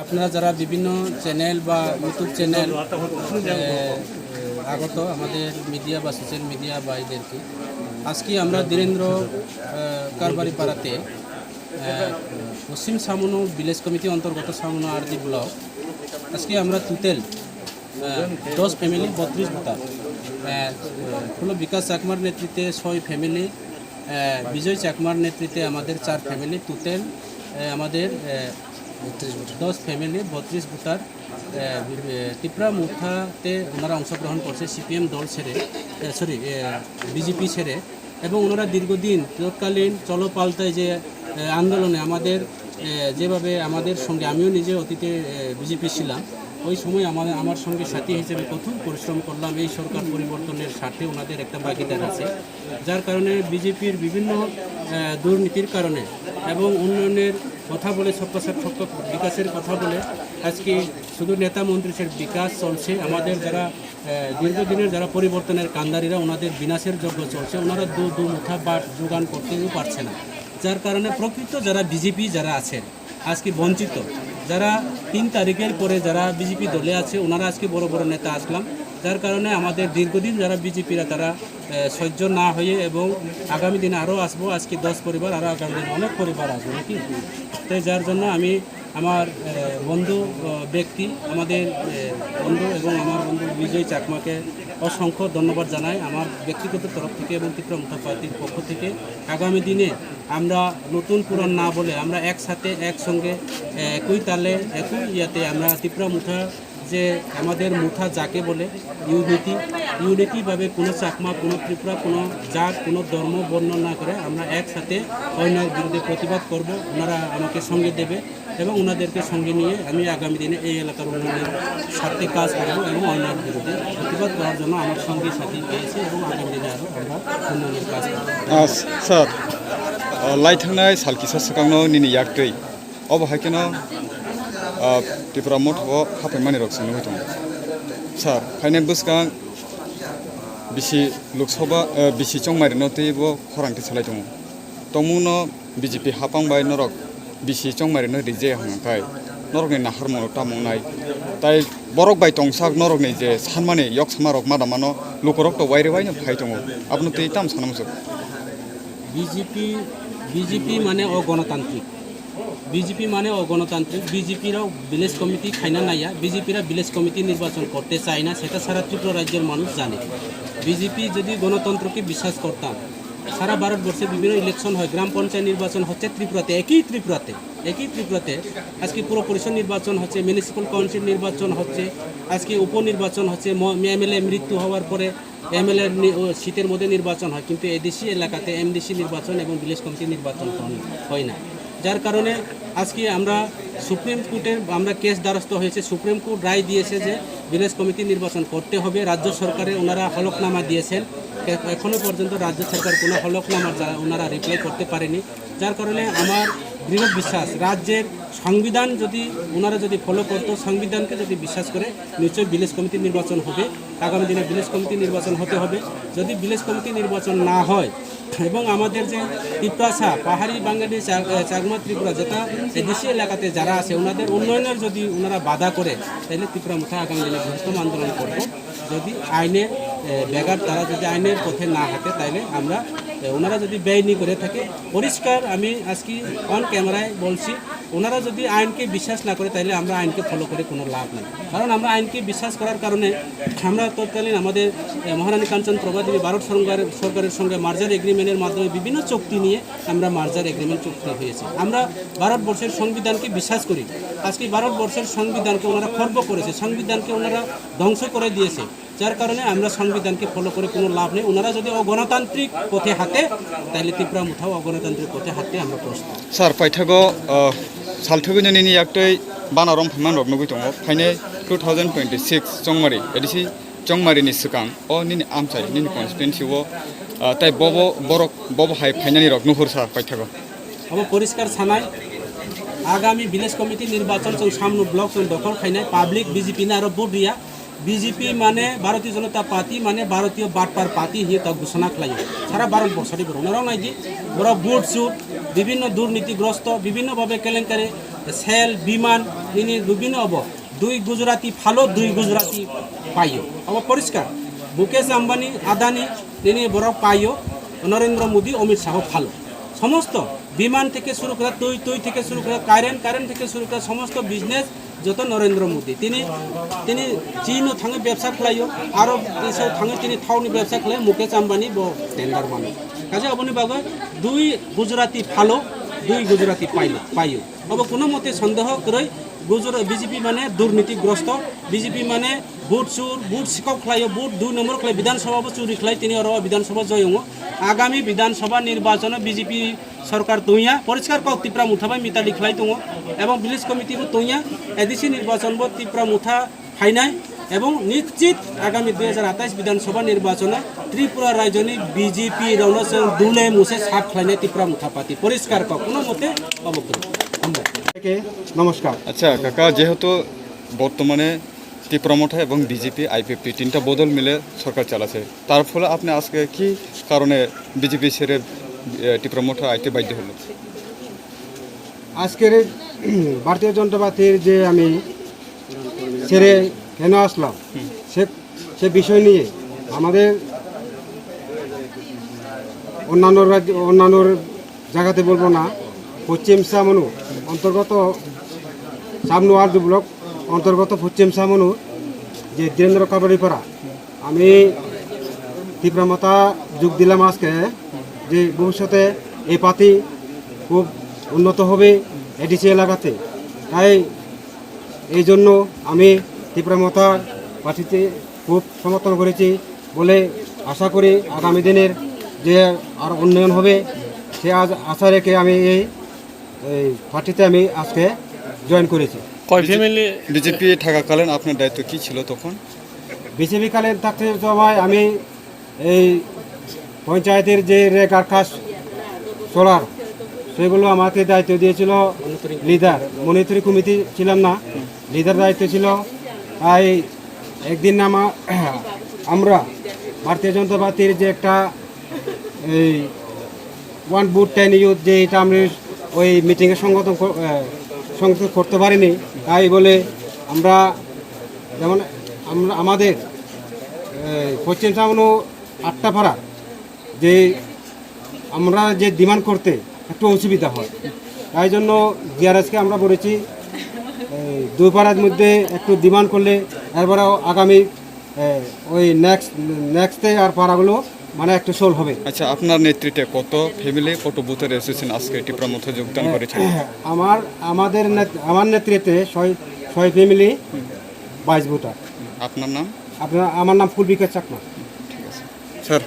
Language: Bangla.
আপনারা যারা বিভিন্ন চ্যানেল বা ইউটিউব চ্যানেল আগত আমাদের মিডিয়া বা সোশ্যাল মিডিয়া ভাইদেরকে আজকে আমরা ধীরেন্দ্র কারবারি পাড়াতে পশ্চিম সামনো ভিলেজ কমিটি অন্তর্গত সামনো আরজি ব্লক আজকে আমরা টোটাল 10 ফ্যামিলি 32 ভোটার হলো বিকাশ চাকমার নেতৃত্বে 6 ফ্যামিলি, বিজয় চাকমার নেতৃত্বে আমাদের 4 ফ্যামিলি, টোটাল আমাদের 10 ফ্যামিলি 32 ভোটার ত্রিপুরা মুঠাতে ওনারা অংশগ্রহণ করছে সিপিএম দল ছেড়ে বিজেপি ছেড়ে, এবং ওনারা দীর্ঘদিন তৎকালীন চলো পাল্টায় যে আন্দোলনে আমাদের যেভাবে আমাদের সঙ্গে আমিও নিজে অতীতে বিজেপি ছিলাম, ওই সময় আমার সঙ্গে সাথী হিসেবে কঠোর পরিশ্রম করলাম। এই সরকার পরিবর্তনের স্বার্থে ওনাদের একটা ভাগিদার আছে, যার কারণে বিজেপির বিভিন্ন দুর্নীতির কারণে এবং উন্নয়নের কথা বলে সবকা বিকাশের কথা বলে আজকে শুধু নেতা মন্ত্রীর বিকাশ চলছে। আমাদের যারা দীর্ঘদিনের যারা পরিবর্তনের কান্দারিরা ওনাদের বিনাশের যজ্ঞ চলছে, ওনারা দু মুঠা বাট যোগান করতেও পারছে না, যার কারণে প্রকৃত যারা বিজেপি যারা আছেন আজকে বঞ্চিত, যারা 3 তারিখের পরে যারা বিজেপি দলে আছে ওনারা আজকে বড় বড় নেতা আসলাম, যার কারণে আমাদের দীর্ঘদিন যারা বিজেপিরা তারা সহ্য না হয়ে এবং আগামী দিনে আরও আসবো, আজকে 10 পরিবার আরও আগামী দিনে অনেক পরিবার আসবো নাকি। তাই যার জন্য আমি আমার বন্ধু ব্যক্তি আমাদের বন্ধু এবং আমার বন্ধু বিজয় চাকমাকে অসংখ্য ধন্যবাদ জানাই আমার ব্যক্তিগত তরফ থেকে এবং ত্রিপুরা মুঠা পার্টির পক্ষ থেকে। আগামী দিনে আমরা নতুন পুরাণ না বলে আমরা একসাথে একসঙ্গে একই তালে একই ইয়াতে আমরা ত্রিপুরা মুঠা যে আমাদের মুঠা যাকে বলে ইউনিটিভাবে কোনো চাকমা, কোনো ত্রিপুরা, কোনো জাত, কোনো ধর্ম বর্ণ না করে আমরা একসাথে অন্যায়ের বিরুদ্ধে প্রতিবাদ করব। ওনারা আমাকে সঙ্গে দেবে এবং ওনাদেরকে সঙ্গে নিয়ে আমি আগামী দিনে এই এলাকার উন্নয়নের স্বার্থে কাজ করব এবং অন্যায়ের বিরুদ্ধে প্রতিবাদ করার জন্য আমার সঙ্গে সাথী পেয়েছে এবং আগামী দিনে আরও আমরা উন্নয়নের কাজ করব। স্যার লাইথাंनाय सालकिसा सिगांनो निनि याक्दै अबहायकेनो त्रिपुरा मठ'आव हाफायमानि रक सोंनो दं सार फाइनाल बुसगां बिसि लोकसभा बिसि चंमारिनो दैबो खरांथि सालाय दं तमुनो बिजेपि हापांबाय नरक बिसि चंमारिनो रिजे हांखाय नरकनि नाहारमनो तामंनाय ताइ बरक बाय तंसाक नरकनि जे सानमानि यक सामारक मादामानो लोकरक तो वाइरेवायनो फाय दं आपनो दै ताम सानामसो বিজেপি মানে অগণতান্ত্রিক, বিজেপি মানে অগণতান্ত্রিক। বিজেপিরাও ভিলেজ কমিটি খাইনা নাইয়া, বিজেপিরা ভিলেজ কমিটি নির্বাচন করতে চায় না, সেটা সারা ত্রিপুরা রাজ্যের মানুষ জানে। বিজেপি যদি গণতন্ত্রকে বিশ্বাস করতাম, সারা ভারতবর্ষে বিভিন্ন ইলেকশন হয়, গ্রাম পঞ্চায়েত নির্বাচন হচ্ছে ত্রিপুরাতে, একই ত্রিপুরাতে আজকে পুরো পরিষদ নির্বাচন হচ্ছে, মিউনিসিপ্যাল কাউন্সিল নির্বাচন হচ্ছে, আজকে উপনির্বাচন হচ্ছে, এমএলএ মৃত্যু হওয়ার পরে এমএলএ সিটের মধ্যে নির্বাচন হয়, কিন্তু এদেশি এলাকাতে এমডিসি নির্বাচন এবং ভিলেজ কমিটি নির্বাচন হয় না। যার কারণে আজকে আমরা সুপ্রিম কোর্টের আমরা কেস দ্বারস্থ হয়েছে, সুপ্রিম কোর্ট রায় দিয়েছে যে ভিলেজ কমিটি নির্বাচন করতে হবে। রাজ্য সরকারে ওনারা হলফনামা দিয়েছেন, এখনও পর্যন্ত রাজ্য সরকার কোনো হলফনামার ওনারা রিপ্লাই করতে পারেনি। যার কারণে আমার দৃঢ় বিশ্বাস রাজ্যের সংবিধান যদি ওনারা যদি ফলো করতো, সংবিধানকে যদি বিশ্বাস করে, নিশ্চয়ই ভিলেজ কমিটি নির্বাচন হবে। আগামী দিনে ভিলেজ কমিটি নির্বাচন হতে হবে। যদি ভিলেজ কমিটি নির্বাচন না হয় এবং আমাদের যে ত্রিপুরা পাহাড়ি বাঙালি চাকমা ত্রিপুরা যেটা এদেশি এলাকাতে যারা আছে ওনাদের উন্নয়নের যদি ওনারা বাধা করে, তাহলে ত্রিপুরা মুঠা আগামী দিনে বৃহত্তম আন্দোলন করব। যদি আইনের ব্যাঘাত তারা যদি আইনের পথে না হাঁটে, তাইলে আমরা ওনারা যদি বেআইনি করে থাকে, পরিষ্কার আমি আজকে অন ক্যামেরায় বলছি, ওনারা যদি আইনকে বিশ্বাস না করে তাহলে আমরা আইনকে ফলো করে কোনো লাভ নেই। কারণ আমরা আইনকে বিশ্বাস করার কারণে আমরা তৎকালীন আমাদের মহারানী কাঞ্চন প্রভাদেবী ভারত সরকারের সঙ্গে মার্জার এগ্রিমেন্টের মাধ্যমে বিভিন্ন চুক্তি নিয়ে আমরা মার্জার এগ্রিমেন্ট চুক্তি হয়েছে। আমরা ভারতবর্ষের সংবিধানকে বিশ্বাস করি। আজকে ভারতবর্ষের সংবিধানকে ওনারা খর্ব করেছে, সংবিধানকে ওনারা ধ্বংস করে দিয়েছে। যার কারণে আমরা সংবিধানকে ফলো করে কোনো লাভ নেই। ওনারা যদি অগণতান্ত্রিক পথে হাঁটে, তাহলে ত্রিপুরা মুঠাও অগণতান্ত্রিক পথে হাঁটতে আমরা প্রস্তুত। স্যার পাইথাগো सालथुबिनो निनि याक्दै बानारम फैमान रक नुगै दङ फाइने 2026 चंमारि एदिसि चंमारिनि सिगां अ निनि आमसाइ निनि कन्स्टिट्युएन्सि ओ ताइ बब हाय फाइनानि रक नुहुर सार पाइथागो अब परिष्कार सानाय आगामी ভিলেজ कमिटी निर्वाचन जों सामनो ब्लक जों दखल खायनाय पाब्लिक बीजेपी ना आरो भोट दिया बीजेपी माने भारतीय जनता पार्टी माने भारतीय बाटपार पार्टी हिए ता घोषणा खालायो सारा भारतबर्षनि बरनाराव नायदि बरा भोट सुट বিভিন্ন দুর্নীতিগ্রস্ত বিভিন্নভাবে কেলেঙ্কারি সেল বিমান তিনি বিভিন্ন হব 2 গুজরাটি ভালো 2 গুজরাটি পাইও হব পরিষ্কার মুকেশ আম্বানি আদানি তিনি বড় পাইও নরেন্দ্র মোদী অমিত শাহ ভালো সমস্ত বিমান থেকে শুরু করে তুই থেকে শুরু করে কারেন্ট থেকে শুরু করে সমস্ত বিজনেস যত নরেন্দ্র মোদী তিনি চীনও থাঙে ব্যবসা খালাইও আরব দেশেও থাঙে তিনি থাউনি ব্যবসা খালায় মুকেশ আম্বানি টেন্ডার মানুষ কাজে অবনি বাবা 2 গুজরাটি ভালো 2 গুজরাটি পাইও अब কোনো মতে সন্দেহ করে বিজেপি মানে দুর্নীতিগ্রস্ত বিজেপি মানে বুট শিকক খাইও বুট 2 নম্বর খাই বিধানসভা চুরি খাই তিনি আর বিধানসভা জয় আগামী বিধানসভা নির্বাচনে বিজেপি সরকার তৈয়া পরিষ্কার কক ত্রিপুরা মুথাবাই মিতালি খাই দङ এবং ভিলেজ কমিটিবো তৈয়া এডিসি নির্বাচনবো ত্রিপুরা মুথা ফাইনাই এবং নিশ্চিত আগামী 2028 বিধানসভা নির্বাচনে ত্রিপুরা রাজ্যনি বিজেপি রৌনস দুলে মুছে সাপ খাইনে ত্রিপুরা মুথা পাতি পরিষ্কার কক কোনো মতে অবগত নমস্কার। আচ্ছা কাকা যেহেতু বর্তমানে ত্রিপুরামঠা এবং বিজেপি আইপিএফটি তিনটা বদল মিলে সরকার চালাচ্ছে তার ফলে আপনি আজকে কি কারণে বিজেপি ছেড়ে ত্রিপুরামঠা আইতে বাধ্য হলো? আজকের ভারতীয় জনতা পার্টির যে আমি ছেড়ে কেন আসলাম সে বিষয় নিয়ে আমাদের অন্যান্য জায়গাতে বলবো না পশ্চিম সামনু অন্তর্গত সামনু আর ব্লক অন্তর্গত পশ্চিম সামনু যে ধীরেন্দ্র কাবারিপাড়া আমি তীব্রমতা যোগ দিলাম আজকে যে ভবিষ্যতে এই পার্টি খুব উন্নত হবে এডিসি এলাকাতে তাই এই জন্য আমি তীব্রমতা পার্টিতে খুব সমর্থন করেছি বলে আশা করি আগামী দিনের যে আর উন্নয়ন হবে সে আশা রেখে আমি এই পার্টিতে আমি আজকে জয়েন করেছি। বিজেপি থাকাকালীন আপনার দায়িত্ব কি ছিল তখন? বিজেপি কালীন থাকতে সময় আমি এই পঞ্চায়েতের যে রেগার কাজ চলার সেগুলো আমাকে দায়িত্ব দিয়েছিল লিডার মনিটরি কমিটি ছিলাম না লিডার দায়িত্ব ছিল তাই একদিন আমরা ভারতীয় জনতা পার্টির যে একটা এই 1 বুথ 10 ইউথ যে এটা আমি ওই মিটিংয়ে সংগঠন করতে পারিনি তাই বলে আমরা যেমন আমাদের পশ্চিম সামনো 8টা পাড়া যে আমরা যে ডিমান্ড করতে একটু অসুবিধা হয় তাই জন্য জিআরএসকে আমরা বলেছি 2 পাড়ার মধ্যে একটু ডিমান্ড করলে এরপরেও আগামী ওই নেক্সটে আর পাড়াগুলো মানে একটু সোল হবে। আচ্ছা আপনার নেতৃত্বে কত ফ্যামিলি কত বুথের এসেছেন আজকে ত্রিপুরামঠা যোগদান করেছেন? আমার নেতৃত্বে 6 ফ্যামিলি 22 ভোটার। আপনার নাম? আমার নাম ফুলবিকাশ চাকমা। ঠিক আছে স্যার।